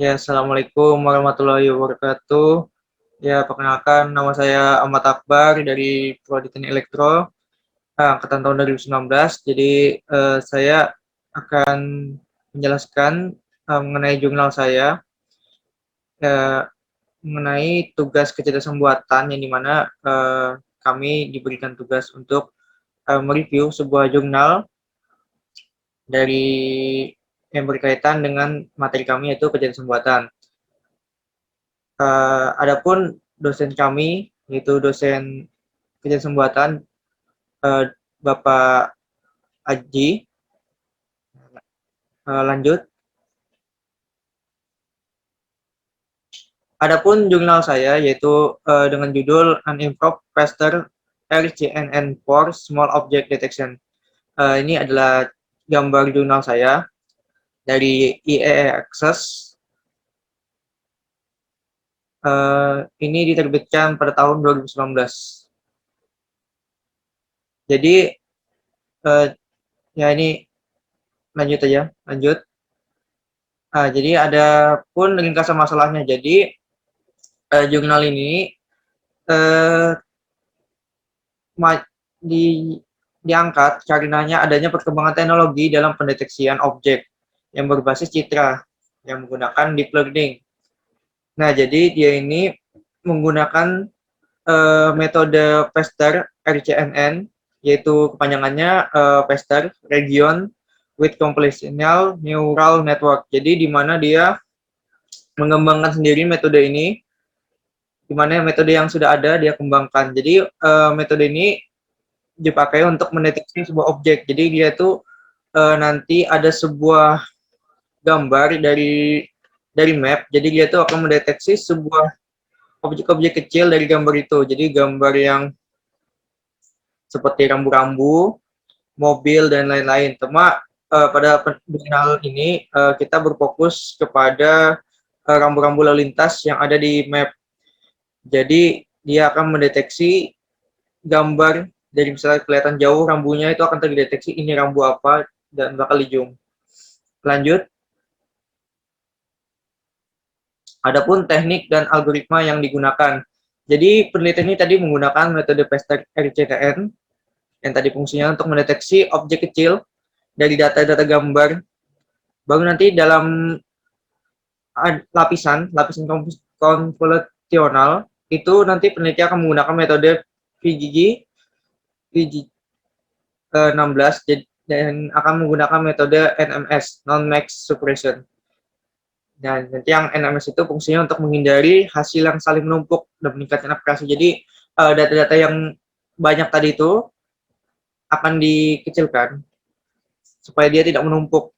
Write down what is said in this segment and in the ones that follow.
Ya, Assalamualaikum warahmatullahi wabarakatuh. Ya, perkenalkan nama saya Ahmad Akbar dari Prodi Teknik Elektro, angkatan tahun 2019. Jadi, saya akan menjelaskan mengenai jurnal saya, eh, mengenai tugas kecerdasan buatan yang dimana kami diberikan tugas untuk mereview sebuah jurnal dari yang berkaitan dengan materi kami yaitu kecerdasan buatan. Adapun dosen kami yaitu dosen kecerdasan buatan Bapak Aji. Lanjut. Adapun jurnal saya yaitu dengan judul Unimproved Faster RCNN for Small Object Detection. Ini adalah gambar jurnal saya dari IEE Access. Ini diterbitkan pada tahun 2019. Jadi ya ini lanjut aja, lanjut. Jadi ada pun ringkasan masalahnya. Jadi jurnal ini eh, di, diangkat karenanya adanya perkembangan teknologi dalam pendeteksian objek yang berbasis citra yang menggunakan deep learning. Nah, jadi dia ini menggunakan metode PESTER RCNN, yaitu kepanjangannya PESTER Region with Convolutional Neural Network. Jadi di mana dia mengembangkan sendiri metode ini, di mana metode yang sudah ada dia kembangkan. Jadi metode ini dipakai untuk mendeteksi sebuah objek. Jadi dia itu nanti ada sebuah gambar dari map. Jadi dia itu akan mendeteksi sebuah objek-objek kecil dari gambar itu. Jadi gambar yang seperti rambu-rambu, mobil dan lain-lain. Pada jurnal ini kita berfokus kepada rambu-rambu lalu lintas yang ada di map. Jadi dia akan mendeteksi gambar dari misalnya kelihatan jauh rambunya itu akan terdeteksi ini rambu apa dan bakal di zoom. Lanjut. Adapun teknik dan algoritma yang digunakan. Jadi penelitian ini tadi menggunakan metode PESTER RCTN yang tadi fungsinya untuk mendeteksi objek kecil dari data-data gambar. Baru nanti dalam lapisan konvolusional itu nanti peneliti akan menggunakan metode VGG 16 dan akan menggunakan metode NMS non-max suppression. Dan nanti yang NMS itu fungsinya untuk menghindari hasil yang saling menumpuk dan meningkatkan akurasi. Jadi data-data yang banyak tadi itu akan dikecilkan supaya dia tidak menumpuk.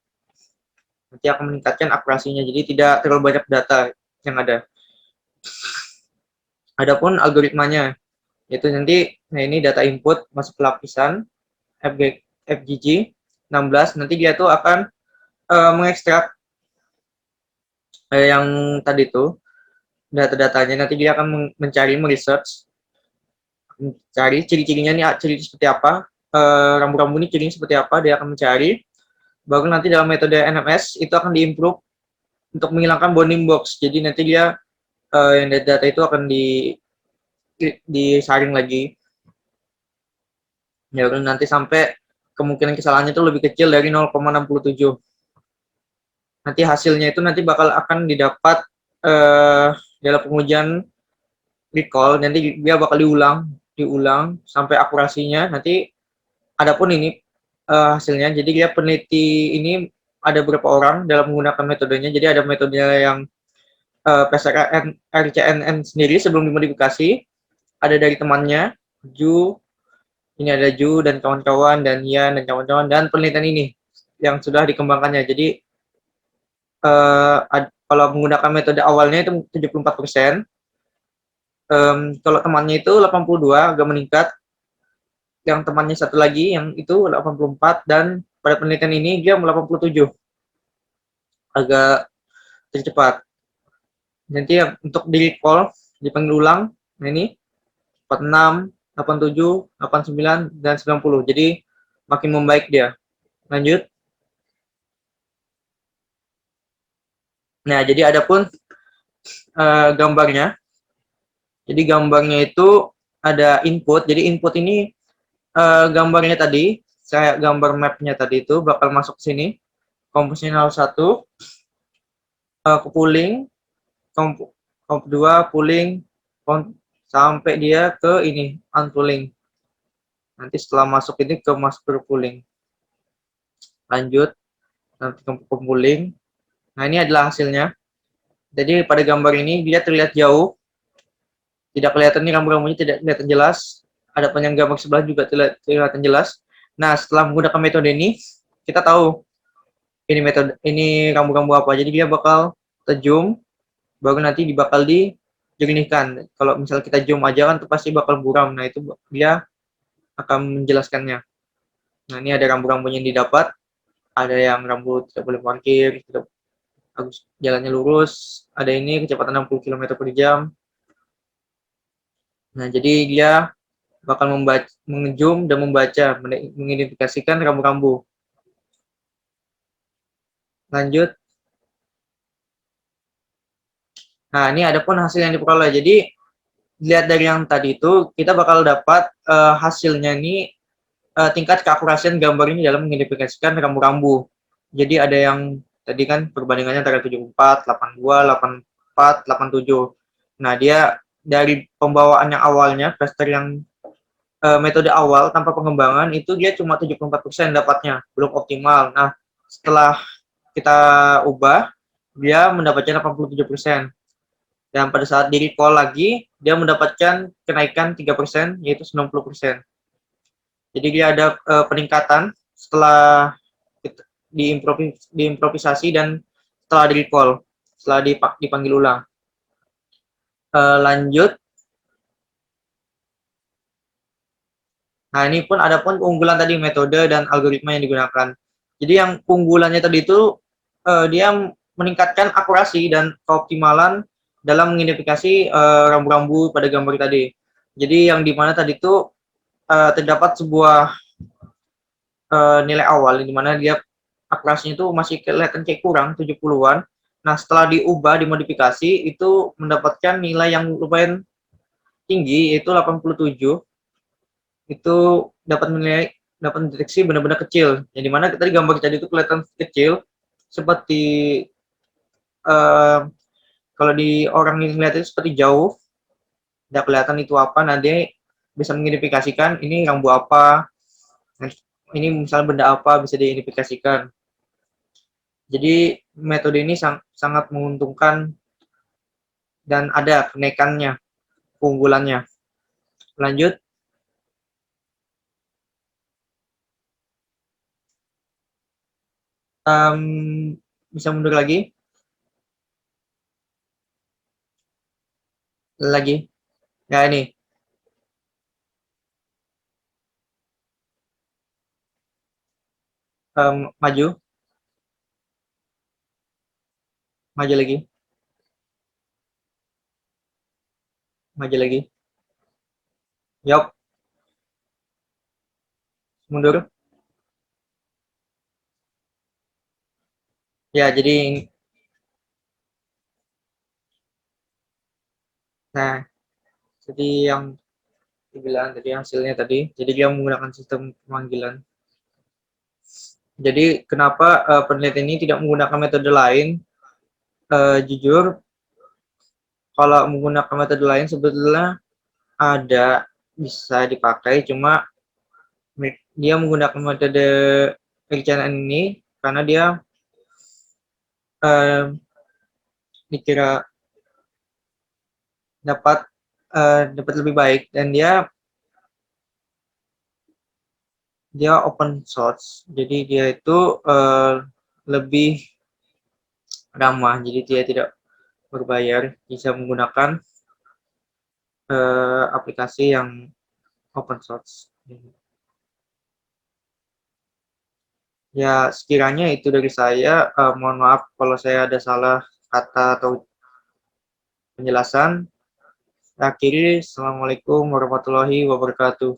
Nanti akan meningkatkan akurasinya. Jadi tidak terlalu banyak data yang ada. Adapun algoritmanya, yaitu nanti ini data input masuk ke lapisan FGG 16. Nanti dia tuh akan mengekstrak yang tadi tuh data-datanya. Nanti dia akan mencari, meresearch, mencari ciri-cirinya nih, ciri seperti apa, rambu-rambu ini cirinya seperti apa, dia akan mencari. Baru nanti dalam metode NMS itu akan diimprove untuk menghilangkan bounding box. Jadi nanti dia yang data itu akan disaring lagi. Ya nanti sampai kemungkinan kesalahannya itu lebih kecil dari 0,67. Nanti hasilnya itu nanti akan didapat dalam pengujian recall. Nanti dia bakal diulang sampai akurasinya. Nanti adapun ini hasilnya. Jadi dia peneliti ini ada beberapa orang dalam menggunakan metodenya. Jadi ada metodenya yang PSRN RCNN sendiri sebelum dimodifikasi. Ada dari temannya, Ju, ini ada Ju dan kawan-kawan, dan Ian dan kawan-kawan, dan penelitian ini yang sudah dikembangkannya. Jadi kalau menggunakan metode awalnya itu 74%, kalau temannya itu 82, agak meningkat. Yang temannya satu lagi yang itu 84, dan pada penelitian ini dia 87, agak tercepat. Nanti untuk di recall dipanggil ulang, nah ini 46, 87, 89 dan 90. Jadi makin membaik dia. Lanjut. Nah, jadi adapun gambarnya. Jadi gambarnya itu ada input. Jadi input ini gambarnya tadi, saya gambar mapnya tadi itu bakal masuk ke sini. Komposisional 1 ke pooling, komp, komp 2 pooling, sampai dia ke ini unpooling. Nanti setelah masuk ini ke master pooling. Lanjut nanti ke pooling. Nah, ini adalah hasilnya. Jadi pada gambar ini dia terlihat jauh, tidak kelihatan nih rambu-rambunya, tidak kelihatan jelas. Ada yang gambar sebelah juga terlihat kelihatan jelas. Nah, setelah menggunakan metode ini, kita tahu ini metode ini rambu-rambu apa. Jadi dia bakal terjum, baru nanti bakal dijernihkan. Kalau misal kita zoom aja kan itu pasti bakal buram. Nah, itu dia akan menjelaskannya. Nah, ini ada rambu-rambunya yang didapat. Ada yang rambu tidak boleh parkir, tidak harus jalannya lurus. Ada ini kecepatan 60 km per jam. Nah, jadi dia bakal membaca, mengejum dan membaca, mengidentifikasikan rambu-rambu. Lanjut. Nah, ini ada pun hasil yang diperoleh. Jadi, lihat dari yang tadi itu, kita bakal dapat hasilnya ini tingkat keakurasian gambar ini dalam mengidentifikasikan rambu-rambu. Jadi, ada yang tadi kan perbandingannya antara 74, 82, 84, 87. Nah, dia dari pembawaan yang awalnya, cluster yang metode awal tanpa pengembangan itu dia cuma 74% dapatnya, belum optimal. Nah, setelah kita ubah, dia mendapatkan 87%. Dan pada saat di recall lagi, dia mendapatkan kenaikan 3%, yaitu 90%. Jadi dia ada peningkatan setelah diimprovisasi dan setelah di recall, setelah dipanggil ulang. Lanjut. Nah, ini pun ada pun keunggulan tadi metode dan algoritma yang digunakan. Jadi yang keunggulannya tadi itu dia meningkatkan akurasi dan keoptimalan dalam mengidentifikasi rambu-rambu pada gambar tadi. Jadi yang dimana tadi itu terdapat sebuah nilai awal di mana dia akurasinya itu masih kelihatan kayak kurang 70-an. Nah, setelah diubah, dimodifikasi itu mendapatkan nilai yang lumayan tinggi yaitu 87. Itu dapat menilai, dapat mendeteksi benar-benar kecil. Yang dimana tadi gambar tadi itu kelihatan kecil seperti kalau di orang yang melihat itu seperti jauh, tidak kelihatan itu apa. Nah, dia bisa mengidentifikasikan ini rambu apa, ini misalnya benda apa bisa diidentifikasikan. Jadi metode ini sangat menguntungkan dan ada kenaikannya, keunggulannya. Lanjut. Bisa mundur lagi. Lagi. Ya, ini. Maju. Maju lagi. Maju lagi. Yup. Mundur. Ya, nah, jadi yang dibilang tadi hasilnya tadi, jadi dia menggunakan sistem pemanggilan. Jadi kenapa penelitian ini tidak menggunakan metode lain? Jujur, kalau menggunakan metode lain sebetulnya ada bisa dipakai, cuma dia menggunakan metode perencanaan ini karena dia dikira dapat lebih baik dan dia open source, jadi dia itu lebih ramah, jadi dia tidak berbayar, bisa menggunakan aplikasi yang open source. Ya, sekiranya itu dari saya. Mohon maaf kalau saya ada salah kata atau penjelasan. Akhiri, Assalamualaikum warahmatullahi wabarakatuh.